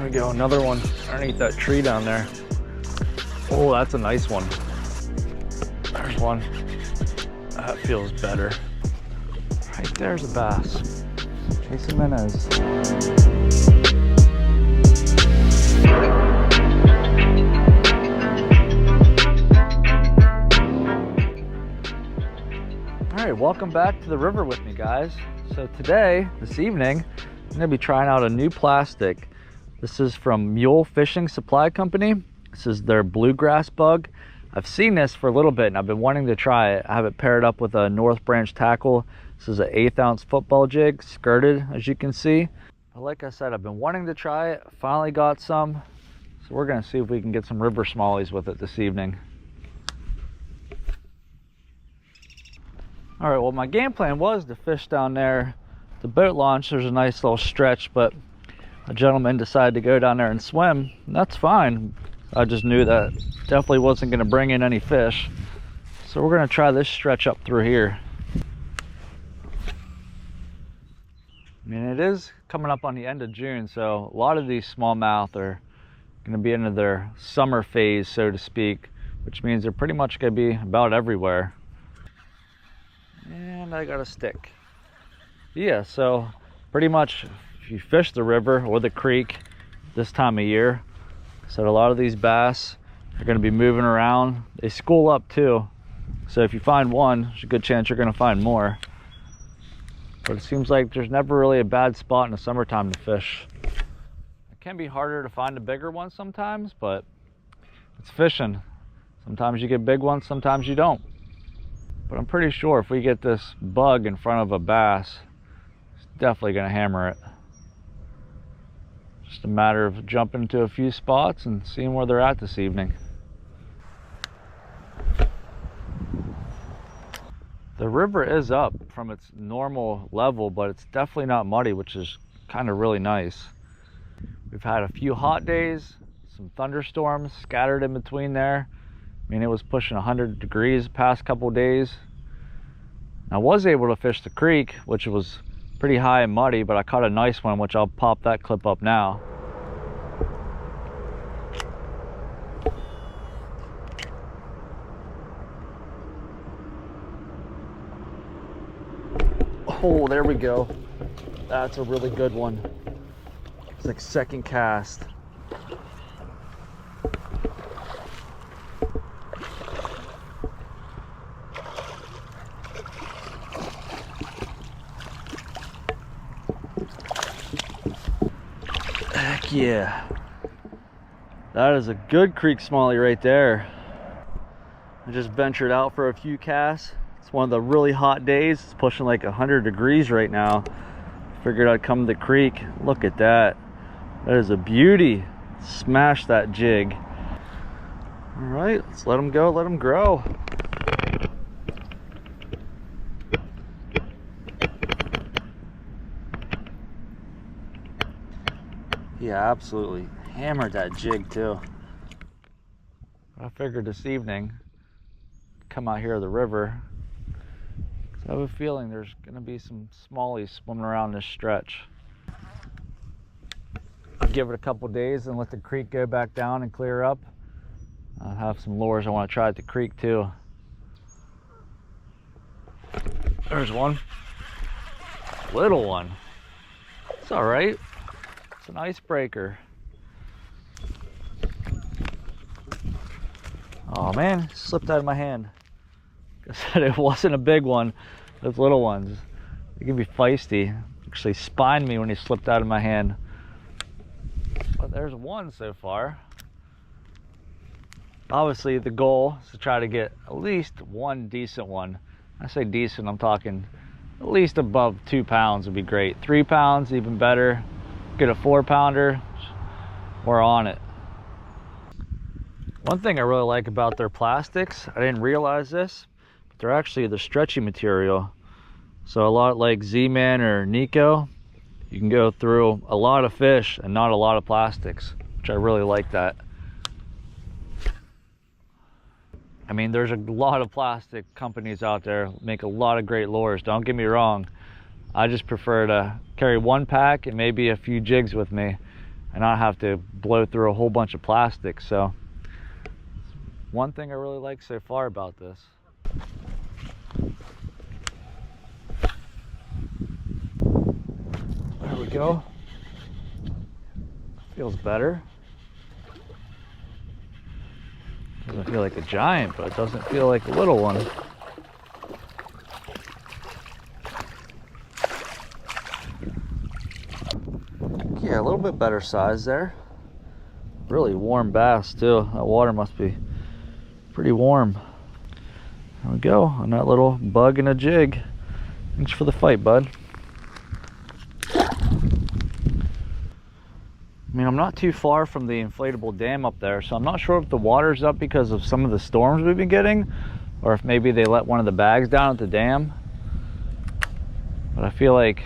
we go, another one underneath that tree down there. Oh, that's a nice one. There's one. That feels better. Right there's a bass. Jason Menez. All right, welcome back to the river with me, guys. So today, this evening, I'm gonna be trying out a new plastic. This is from Mule Fishing Supply Company. This is their Bluegrass Bug. I've seen this for a little bit and I've been wanting to try it. I have it paired up with a North Branch tackle. This is an 1/8 ounce football jig, skirted, as you can see. But like I said, I've been wanting to try it. Finally got some. So we're gonna see if we can get some river smallies with it this evening. All right, well, my game plan was to fish down there. The boat launch, there's a nice little stretch, but a gentleman decided to go down there and swim, and that's fine. I just knew that definitely wasn't going to bring in any fish. So we're going to try this stretch up through here. I mean, it is coming up on the end of June, so a lot of these smallmouth are going to be into their summer phase, so to speak, which means they're pretty much going to be about everywhere. And I got a stick. Yeah, so pretty much if you fish the river or the creek this time of year, so a lot of these bass are going to be moving around. They school up too, so if you find one, there's a good chance you're going to find more. But it seems like there's never really a bad spot in the summertime to fish. It can be harder to find a bigger one sometimes, but it's fishing. Sometimes you get big ones, sometimes you don't. But I'm pretty sure if we get this bug in front of a bass, it's definitely going to hammer it. Just a matter of jumping into a few spots and seeing where they're at this evening. The river is up from its normal level, but it's definitely not muddy, which is kind of really nice. We've had a few hot days, some thunderstorms scattered in between there. I mean, it was pushing 100 degrees the past couple days. I was able to fish the creek, which was pretty high and muddy, but I caught a nice one, which I'll pop that clip up now. Oh, there we go. That's a really good one. It's like second cast. Heck yeah. That is a good creek smallie right there. I just ventured out for a few casts. It's one of the really hot days. It's pushing like 100 degrees right now. Figured I'd come to the creek. Look at that. That is a beauty. Smash that jig. All right, let's let them go, let them grow. Yeah, absolutely. Hammered that jig too. I figured this evening, come out here to the river. I have a feeling there's gonna be some smallies swimming around this stretch. I'll give it a couple days and let the creek go back down and clear up. I have some lures I want to try at the creek too. There's one. Little one. It's all right. It's an icebreaker. Oh man, it slipped out of my hand. I said it wasn't a big one. Those little ones, they can be feisty. Actually spined me when he slipped out of my hand. But there's one so far. Obviously the goal is to try to get at least one decent one. I say decent, I'm talking at least above 2 pounds would be great. 3 pounds, even better. Get a 4-pounder, we're on it. One thing I really like about their plastics, I didn't realize this, but they're actually the stretchy material. So a lot like Z-Man or Nico, you can go through a lot of fish and not a lot of plastics, which I really like that. I mean, there's a lot of plastic companies out there make a lot of great lures, don't get me wrong. I just prefer to carry one pack and maybe a few jigs with me. and not have to blow through a whole bunch of plastic. So one thing I really like so far about this. There we go. Feels better. Doesn't feel like a giant, but it doesn't feel like a little one. Yeah, a little bit better size there. Really warm bass too. That water must be pretty warm. There we go, on that little bug and a jig. Thanks for the fight, bud. I mean, I'm not too far from the inflatable dam up there, so I'm not sure if the water's up because of some of the storms we've been getting, or if maybe they let one of the bags down at the dam. But I feel like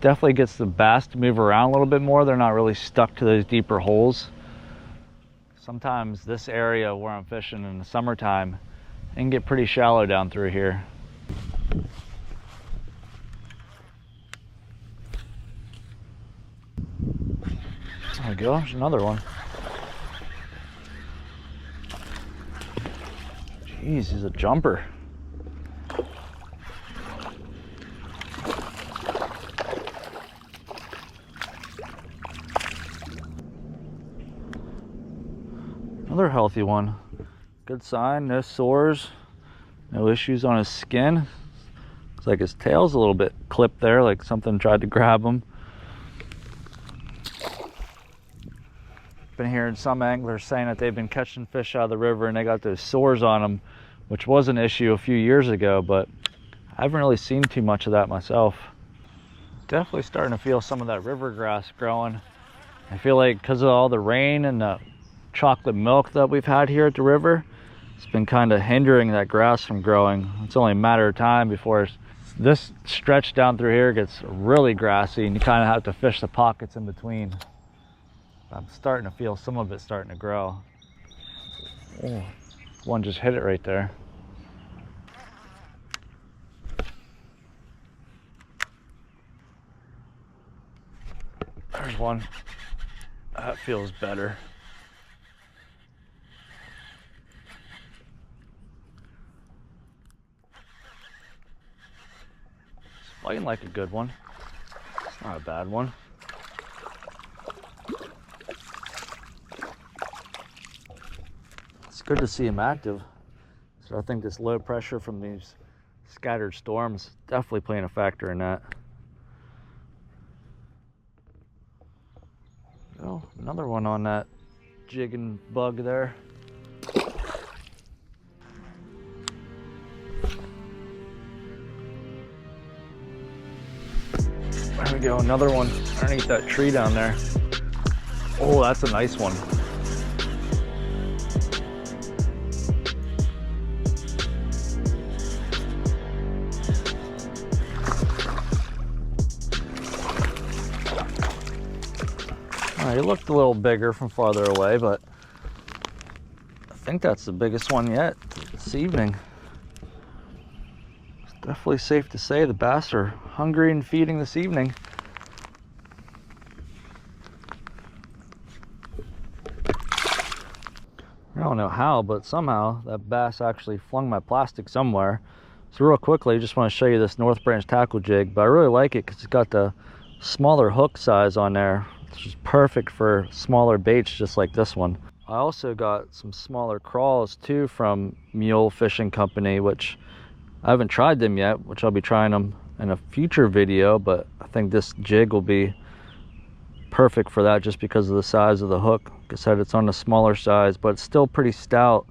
definitely gets the bass to move around a little bit more. They're not really stuck to those deeper holes. Sometimes this area where I'm fishing in the summertime, it can get pretty shallow down through here. There we go, there's another one. Jeez, he's a jumper. Another healthy one. Good sign, no sores, no issues on his skin. Looks like his tail's a little bit clipped there, like something tried to grab him. Been hearing some anglers saying that they've been catching fish out of the river and they got those sores on them, which was an issue a few years ago, but I haven't really seen too much of that myself. Definitely starting to feel some of that river grass growing. I feel like because of all the rain and the chocolate milk that we've had here at the river, it's been kind of hindering that grass from growing. It's only a matter of time before this stretch down through here gets really grassy and you kind of have to fish the pockets in between. I'm starting to feel some of it starting to grow. Oh, one just hit it right there. There's one. That feels better. It's fighting like a good one. It's not a bad one. It's good to see him active. So I think this low pressure from these scattered storms definitely playing a factor in that. Oh, another one on that jig and bug there. There we go, another one underneath that tree down there. Oh, that's a nice one. He looked a little bigger from farther away, but I think that's the biggest one yet this evening. It's definitely safe to say the bass are hungry and feeding this evening. I don't know how, but somehow that bass actually flung my plastic somewhere. So real quickly, I just want to show you this North Branch tackle jig, but I really like it because it's got the smaller hook size on there, which is perfect for smaller baits just like this one. I also got some smaller crawls too from Mule Fishing Company, which I haven't tried them yet, which I'll be trying them in a future video, but I think this jig will be perfect for that just because of the size of the hook. Like I said, it's on the smaller size, but it's still pretty stout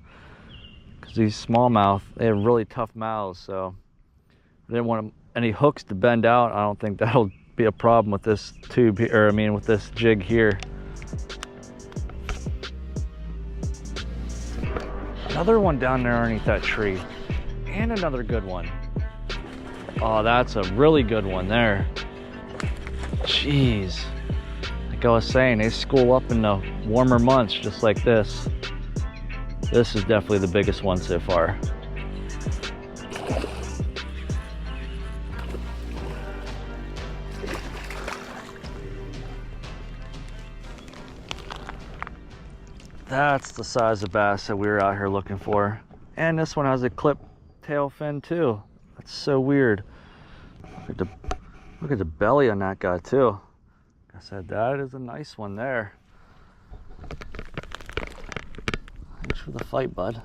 because these smallmouth, they have really tough mouths, so I didn't want any hooks to bend out. I don't think that'll be a problem with this tube here, or I mean with this jig here. Another one down there underneath that tree, and another good one. Oh, that's a really good one there. Jeez, like I was saying, they school up in the warmer months just like this. This is definitely the biggest one so far. That's the size of bass that we were out here looking for. And this one has a clip tail fin too. That's so weird. Look at the belly on that guy too. Like I said, that is a nice one there. Thanks for the fight, bud.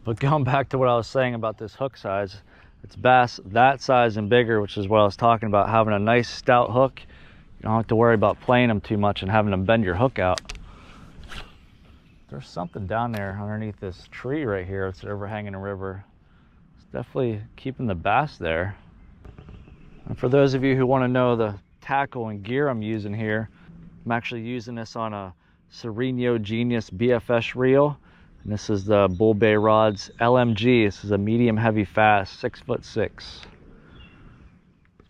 But going back to what I was saying about this hook size, it's bass that size and bigger, which is what I was talking about, having a nice stout hook. You don't have to worry about playing them too much and having them bend your hook out. There's something down there underneath this tree right here. It's overhanging the river. It's definitely keeping the bass there. And for those of you who want to know the tackle and gear I'm using here, I'm actually using this on a Tsurinoya Genius BFS reel. And this is the Bull Bay Rods LMG. This is a medium heavy fast, 6'6".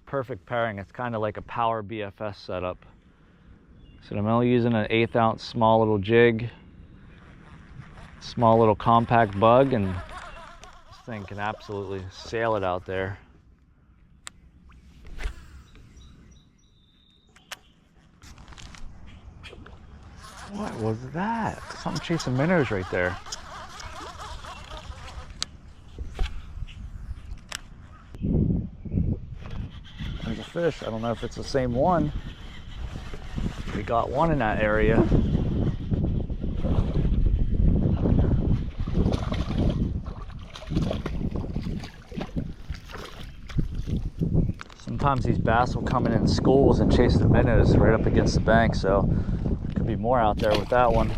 Perfect pairing. It's kind of like a power BFS setup. So I'm only using an 1/8 ounce small little jig, small little compact bug, and this thing can absolutely sail it out there. What was that? Something chasing minnows right there. There's a fish. I don't know if it's the same one. We got one in that area. Sometimes these bass will come in schools and chase the minnows right up against the bank, so could be more out there with that one.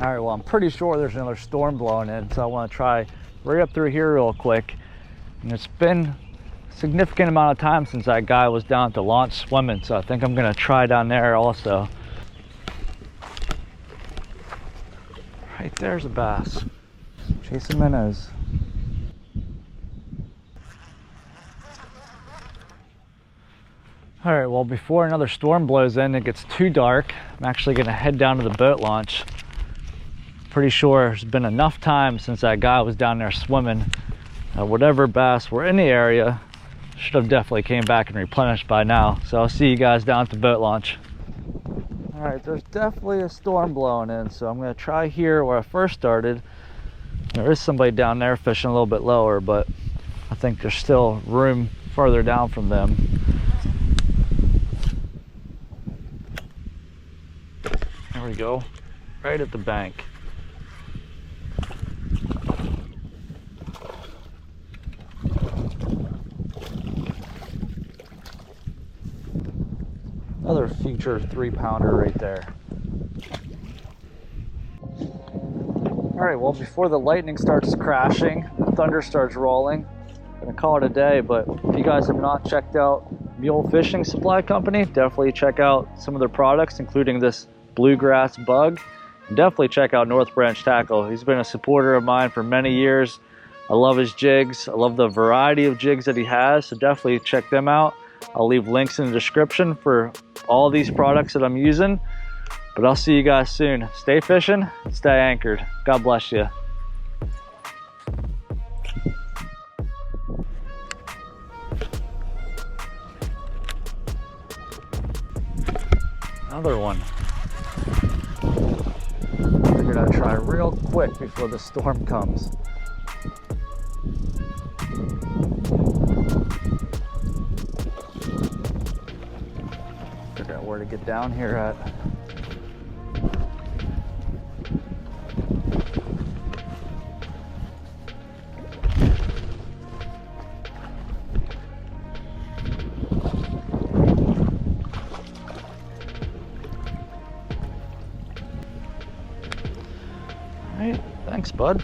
All right, well, I'm pretty sure there's another storm blowing in, so I want to try right up through here real quick. And it's been a significant amount of time since that guy was down at the launch swimming, so I think I'm gonna try down there also. Right there's a bass chasing minnows. All right, well, before another storm blows in, it gets too dark, I'm actually gonna head down to the boat launch. Pretty sure there's been enough time since that guy was down there swimming. Whatever bass were in the area should have definitely came back and replenished by now. So I'll see you guys down at the boat launch. All right, there's definitely a storm blowing in, so I'm gonna try here where I first started. There is somebody down there fishing a little bit lower, but I think there's still room further down from them. There we go, right at the bank. Another future 3-pounder right there. All right, well, before the lightning starts crashing, the thunder starts rolling, I'm gonna call it a day. But if you guys have not checked out Mule Fishing Supply Company, definitely check out some of their products, including this Bluegrass Bug. And definitely check out North Branch Tackle. He's been a supporter of mine for many years. I love his jigs. I love the variety of jigs that he has, so definitely check them out. I'll leave links in the description for all these products that I'm using. But I'll see you guys soon. Stay fishing, stay anchored. God bless you. Another one. Figured I'd try real quick before the storm comes. Figure out where to get down here at. All right, thanks, bud.